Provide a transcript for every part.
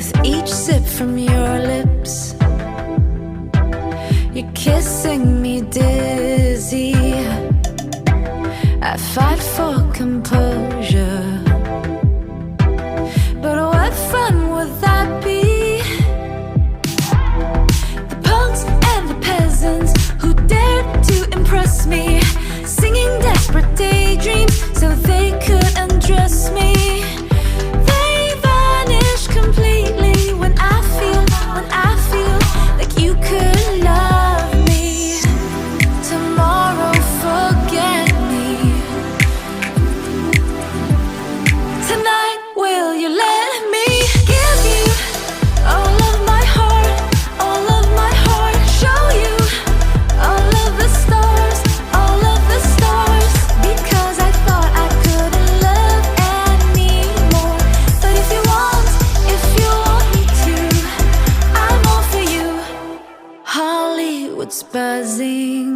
with each sip from your lips. You're kissing me dizzy. I fight for composure, but what fun would that be? The punks and the peasants who dared to impress me, singing desperate daydreams so they could undress me. They vanish completely when I feel like you could love me. Tomorrow forget me. Tonight will you let me give you all of my heart, all of my heart, show you all of the stars, all of the stars, because I thought I couldn't love anymore. But if you want me to, I'm all for you. Hollywood's buzzing,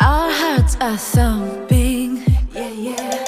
our hearts are thumping, yeah, yeah.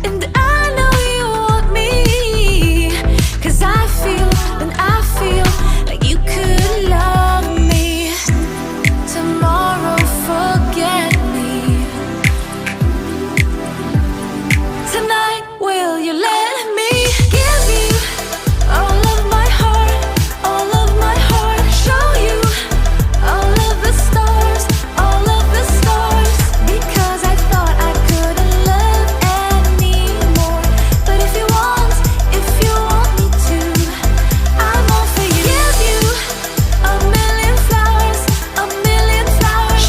And I know you want me, 'cause I feel like you could love me. Tomorrow forget me. Tonight will you let me give you all of my heart, all of my heart, show you all of the stars, all of the stars, because I thought I couldn't love anymore. But if you want me to, I'm all for you. Give you a million flowers,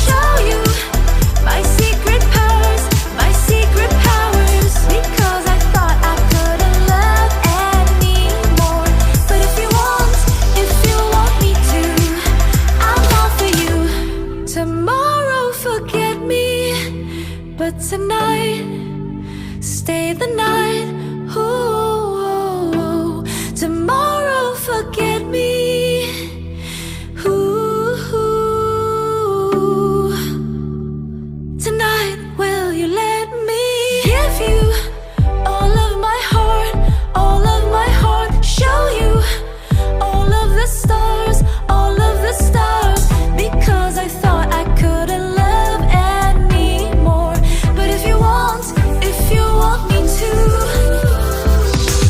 show you my secret powers, because I thought I couldn't love anymore. But if you want me to, I'm all for you. Tomorrow forget me, but tonight stay the night. Ooh, tomorrow forget me. Ooh, tonight will you let me give you all of my heart, all of my heart, show you all of the stars, all of the stars, because I thought I couldn't love anymore. But if you want me to,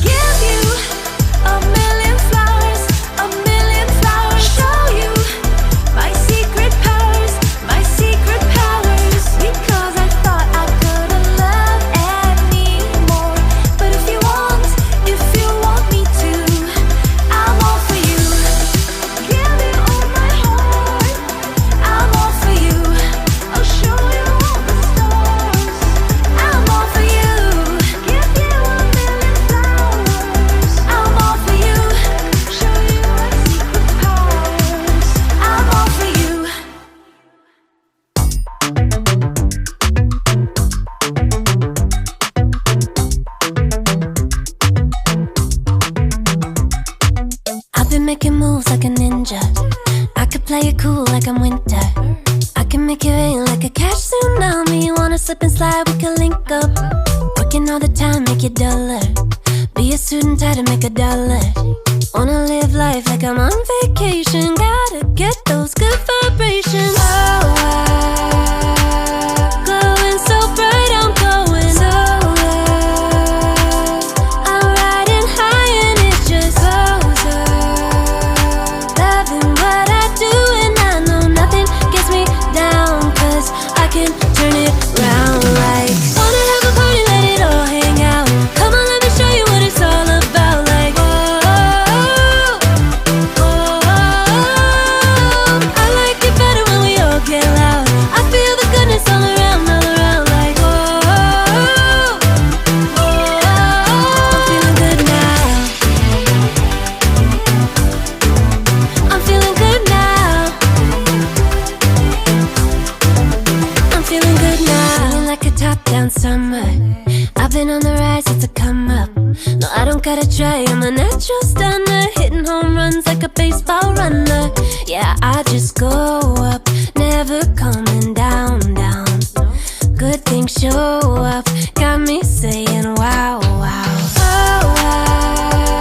give you a million flowers, show you my secret powers, because I thought I couldn't love anymore. But if you want me to, I'm all for you. Give you all my heart, I'm all for you. I'll show you all the stars, I'm all for you. Give you a million flowers, I'm all for you. Show you my secret powers, I'm all for you. I've been making moves like a ninja. I could play it cool like I'm winter. I can make it rain like a cash tsunami. Wanna slip and slide, we can link up. Working all the time, make it duller. Be a student, try to make a dollar. Wanna live life like I'm on vacation. Gotta get those good vibrations. Oh, glowing so bright, I'm going so I'm riding high and it's just goes up. Loving what I do and I know nothing gets me down, 'cause I can turn it round like wanna have a party, let it all hang out. Come on, let me show you what it's all about. Like I like it better when we all get loud. I feel the goodness all around like I'm feeling good now. I'm feeling good now. I'm feeling good now. Feeling like a top-down summer. I've been on the rise, it's a come up. No, I don't gotta try, I'm a natural stunner. Hitting home runs like a baseball runner. Yeah, I just go up, never coming down, down. Good things show up, got me saying wow, wow. Oh, wow.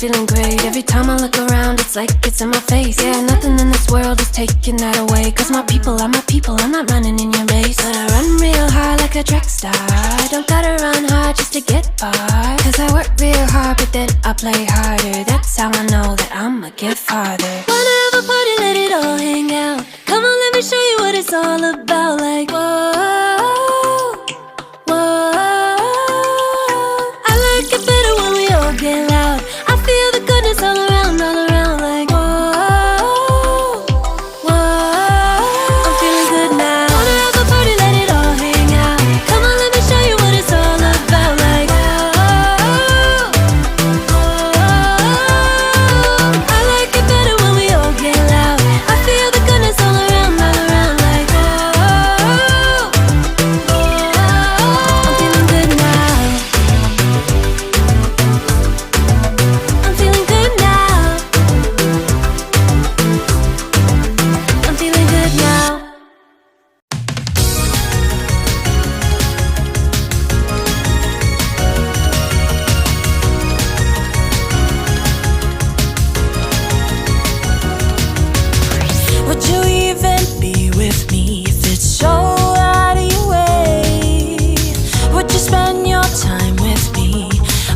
feeling great. Every time I look around, it's like it's in my face. Yeah, nothing in this world is taking that away. Cause my people are my people, I'm not running in your race. But I run real hard like a track star. I don't gotta run hard just to get far. Cause I work real hard, but then I play harder. That's how I know that I'ma get farther. Wanna have a party, let it all hang out. Come on, let me show you what it's all about. Like, whoa, whoa. I like it better when we all get loud. I feel the goodness all around, like, whoa, whoa. I'm feeling good now. Wanna have a party, let it all hang out. Come on, let me show you what it's all about. Like, whoa, whoa. I like it better when we all get loud. I feel the goodness all around, like, whoa, whoa. I'm feeling good now. I'm feeling good now. I'm feeling good now. Would you even be with me if it's so out of your way? Would you spend your time with me,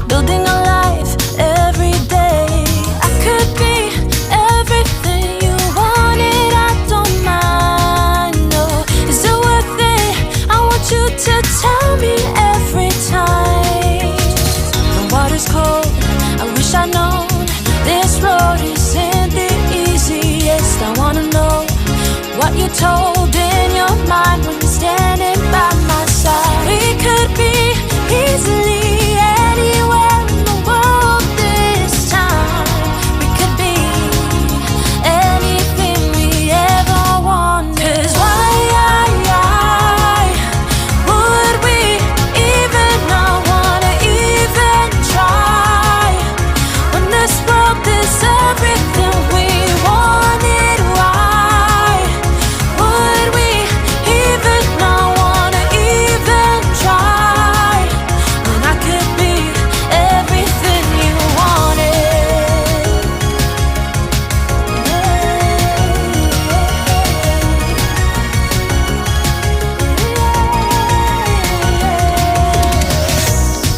building a life every day? I could be everything you wanted, I don't mind, no. Is it worth it? I want you to tell me every time. The water's cold, I wish I'd known. This road isn't the easiest. I wanna know what you told in your mind when you're standing by my side. We could be easily anywhere in the world this time. We could be anything we ever wanted. 'Cause why would we even not wanna even try when this world is everything we wanted? Why would we even not wanna even try when I could be everything you wanted?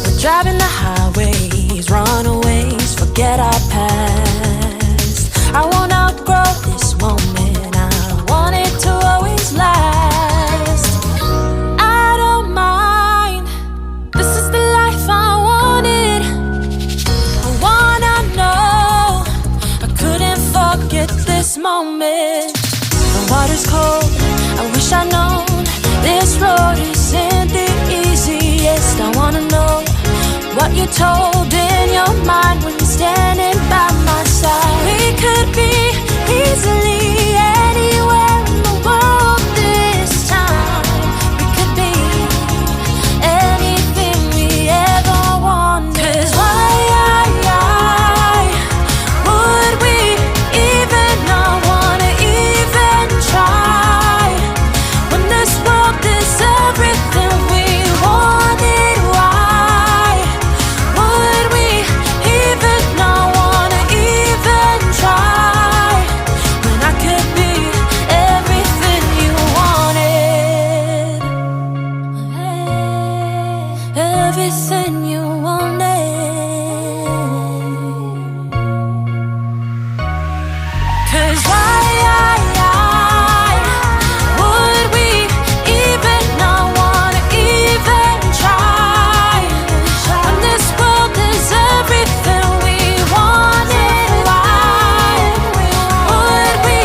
We're driving the highways, runaways, forget our past. I won't outgrow this moment, I want it to always last. I don't mind, this is the life I wanted. I wanna know, I couldn't forget this moment. The water's cold, I wish I'd known. This road isn't the easiest. I wanna know what you told in your mind when you're standing by my side. We could be easily anywhere in the world this time. We could be anything we ever wanted. 'Cause why would we even not wanna even try when this world is everything we wanted? Why would we even not wanna even try when I could be everything you wanted? Everything you wanted. 'Cause why would we even not wanna even try when this world is everything we wanted? Why would we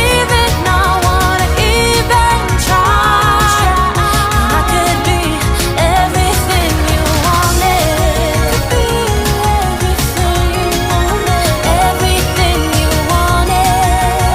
even not wanna even try when I could be everything you wanted? Everything you wanted. Everything you wanted.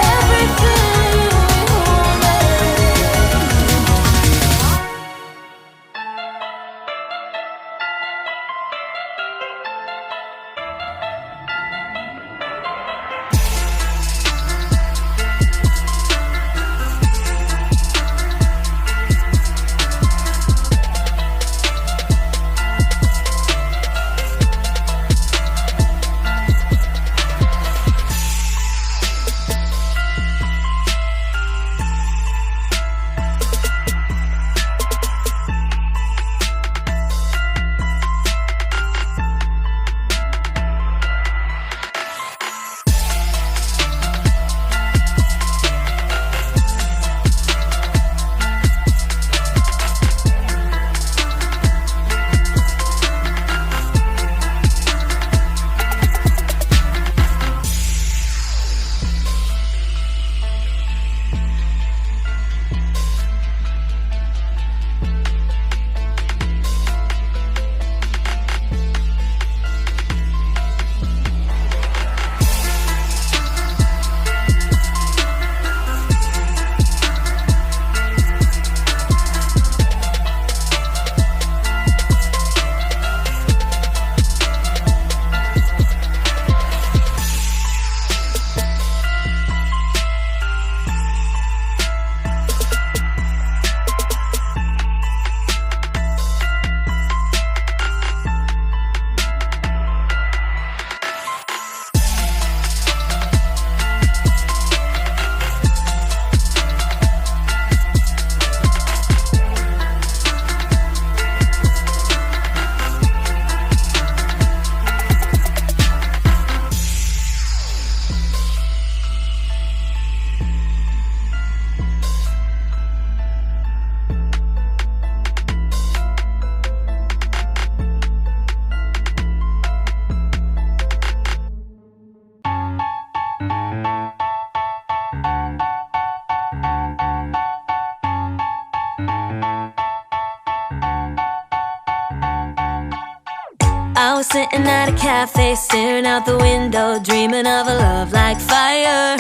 sitting at a cafe, staring out the window, dreaming of a love like fire.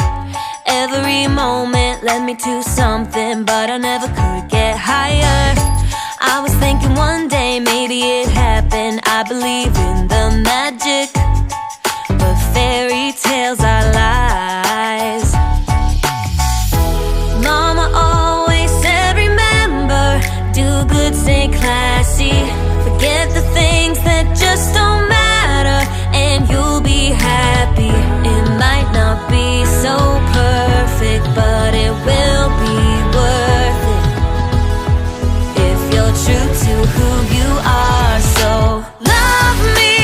Every moment led me to something, but I never could get higher. I was thinking one day maybe it happened. I believe in the magic, but fairy tales are lies. Mama always said remember, do good, stay classy, forget the things that just don't matter, and you'll be happy. It might not be so perfect, but it will be worth it if you're true to who you are. So love me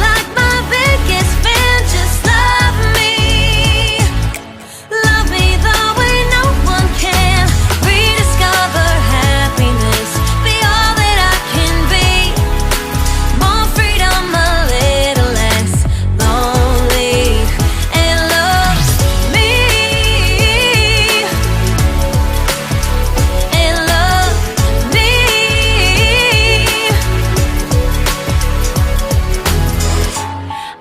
like my biggest fan. Just love me the way no one can. Rediscover happiness, be all that I can be. More freedom, a little less lonely, and love me, and love me.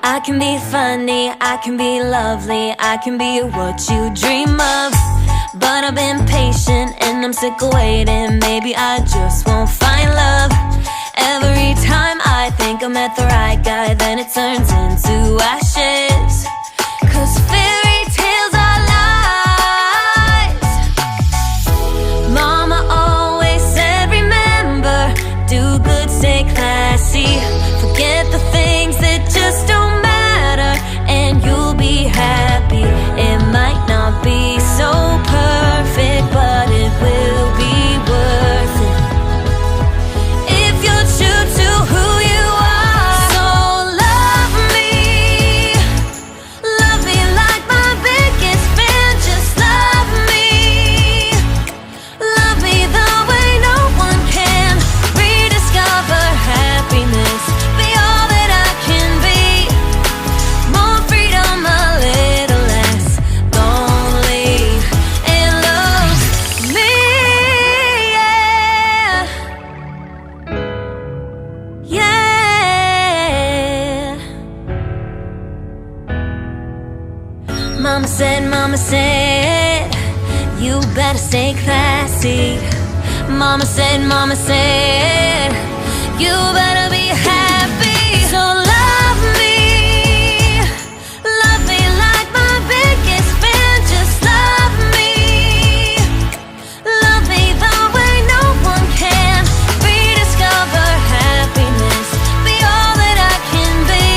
I can be funny, I can be lovely, I can be what you dream of. But I've been patient and I'm sick of waiting. Maybe I just won't find love. Every time I think I met the right guy, then it turns into ashes. 'Cause fairy tales are lies. Mama always said remember, do good, stay classy, forget the things that just don't matter, and you'll be happy. It might not be so perfect, but it will be worth it if you're true to who you are. So love me like my biggest fan. Just love me the way no one can. Rediscover happiness, be all that I can be. More freedom, a little less lonely, and love me, yeah, yeah. Mama said, you better stay classy. Mama said, you better be happy. So love me like my biggest fan. Just love me the way no one can. Rediscover happiness, be all that I can be.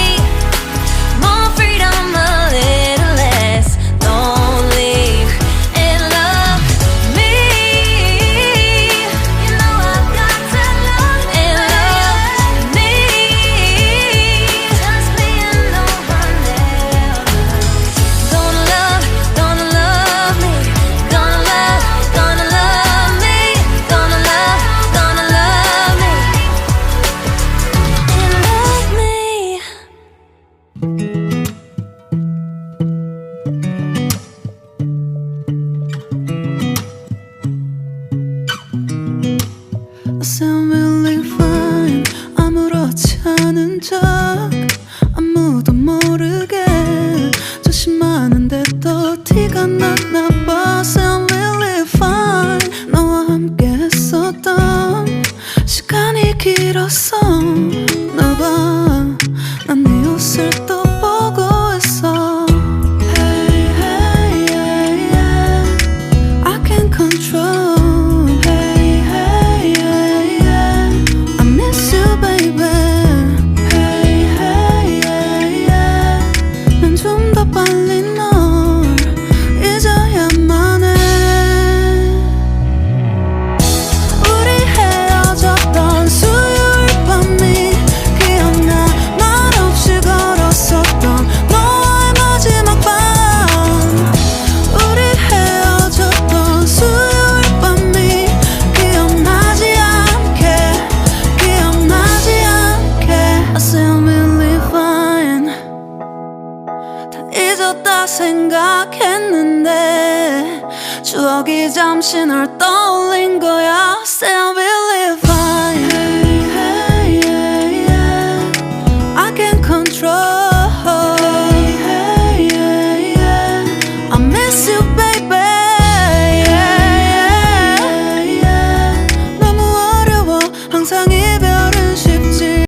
More freedom, a little less lonely, and love me. You know I've got to love me, and love me. Just me and no one else. Gonna love me, gonna love me, gonna love me, gonna love me, and love me. I sound really fine, 아무렇지 않은 척 아무도 모르게 조심하는데 또 티가 났나 봐. Sound really fine, 너와 함께 했었던 시간이 길었어. 나 봐, 난 네 옷을 또 보고 있어. Hey, hey, yeah, yeah. I can control. Hey, hey, yeah, yeah. I miss you, baby. Hey, hey, yeah, yeah. 난 좀 더 빨리 널 잊어야만 해. 우리 헤어졌던 수요일 밤이 기억나. 말없이 걸었었던 너와의 마지막 밤. 우리 헤어졌던 수요일 밤이 기억나지 않게. I sound really fine. 다 잊었다 생각했는데 추억이 잠시 널 떠올린 거야. Sound really